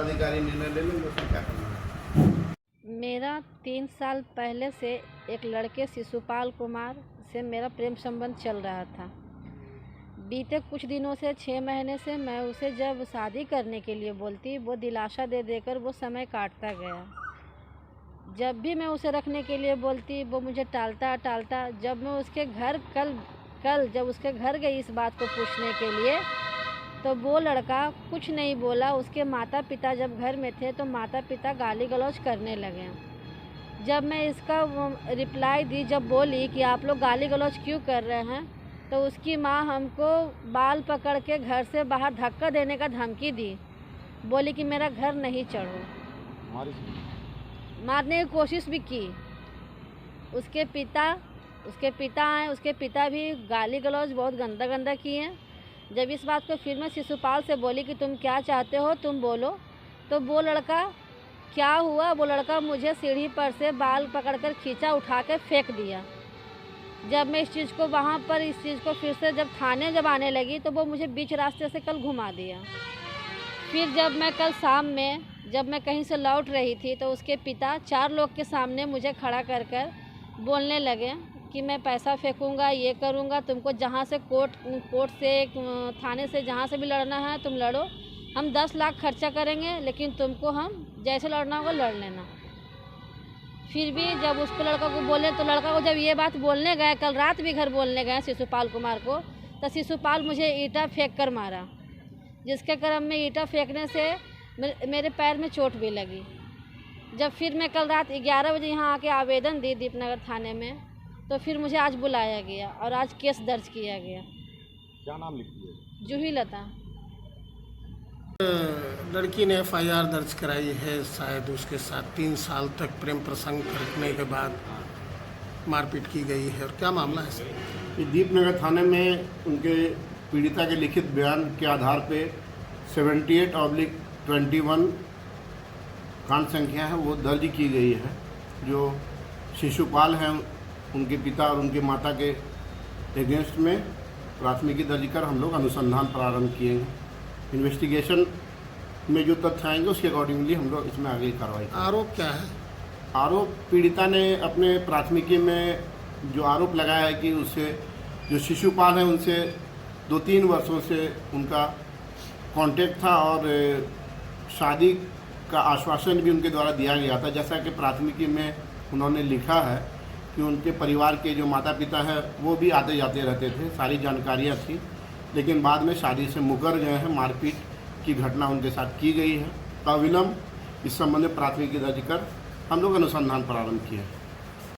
पदाधिकारी निर्णय ले लेंगे उसमें क्या करना है। मेरा 3 साल पहले से एक लड़के शिशुपाल कुमार से मेरा प्रेम संबंध चल रहा था। बीते कुछ दिनों से 6 महीने से मैं उसे जब शादी करने के लिए बोलती, वो दिलासा दे देकर वो समय काटता गया। जब भी मैं उसे रखने के लिए बोलती, वो मुझे टालता। जब मैं उसके घर कल जब उसके घर गई इस बात को पूछने के लिए, तो वो लड़का कुछ नहीं बोला। उसके माता पिता जब घर में थे तो माता पिता गाली गलौज करने लगे। जब मैं इसका रिप्लाई दी, जब बोली कि आप लोग गाली गलौज क्यों कर रहे हैं, तो उसकी माँ हमको बाल पकड़ के घर से बाहर धक्का देने का धमकी दी। बोली कि मेरा घर नहीं चढ़ो। मारने की कोशिश भी की। उसके पिता हैं, उसके पिता भी गाली गलौज बहुत गंदा किए हैं। जब इस बात को फिर मैं शिशुपाल से बोली कि तुम क्या चाहते हो, तुम बोलो, तो वो लड़का क्या हुआ, वो लड़का मुझे सीढ़ी पर से बाल पकड़कर खींचा, उठा के फेंक दिया। जब मैं इस चीज़ को फिर से जब थाने जब आने लगी, तो वो मुझे बीच रास्ते से कल घुमा दिया। फिर जब मैं कल शाम में जब मैं कहीं से लौट रही थी, तो उसके पिता 4 लोग के सामने मुझे खड़ा कर बोलने लगे कि मैं पैसा फेंकूंगा, ये करूंगा, तुमको जहाँ से कोर्ट से थाने से जहाँ से भी लड़ना है तुम लड़ो, हम 10 लाख खर्चा करेंगे, लेकिन तुमको हम जैसे लड़ना होगा लड़ लेना। फिर भी जब उस पर लड़का को बोले, तो लड़का को जब ये बात बोलने गए, कल रात भी घर बोलने गए शिशुपाल कुमार को, तो शिशुपाल मुझे ईंटा फेंक कर मारा, जिसके क्रम में ईंटा फेंकने से मेरे पैर में चोट भी लगी। जब फिर मैं कल रात 11 बजे यहाँ आके आवेदन दी दीपनगर थाने में, तो फिर मुझे आज बुलाया गया और आज केस दर्ज किया गया। क्या नाम लिखी है? जूही लता। लड़की ने FIR दर्ज कराई है। शायद उसके साथ 3 साल तक प्रेम प्रसंग करने के बाद मारपीट की गई है। और क्या मामला है सर? ये दीपनगर थाने में उनके पीड़िता के लिखित बयान के आधार पे 78/21 कांड संख्या है वो दर्ज की गई है। जो शिशुपाल हैं उनके पिता और उनके माता के एगेंस्ट में प्राथमिकी दर्ज कर हम लोग अनुसंधान प्रारंभ किए हैं। इन्वेस्टिगेशन में जो तथ्य आएंगे उसके अकॉर्डिंगली हम लोग इसमें आगे कार्रवाई करेंगे। आरोप क्या है? आरोप पीड़िता ने अपने प्राथमिकी में जो आरोप लगाया है कि उससे जो शिशुपाल हैं उनसे 2-3 वर्षों से उनका कांटेक्ट था और शादी का आश्वासन भी उनके द्वारा दिया गया था। जैसा कि प्राथमिकी में उन्होंने लिखा है कि उनके परिवार के जो माता पिता हैं वो भी आते जाते रहते थे, सारी जानकारियाँ थी, लेकिन बाद में शादी से मुकर गए हैं। मारपीट की घटना उनके साथ की गई है। अविलंब इस संबंध में प्राथमिकी दर्ज कर हम लोग अनुसंधान प्रारंभ किए हैं।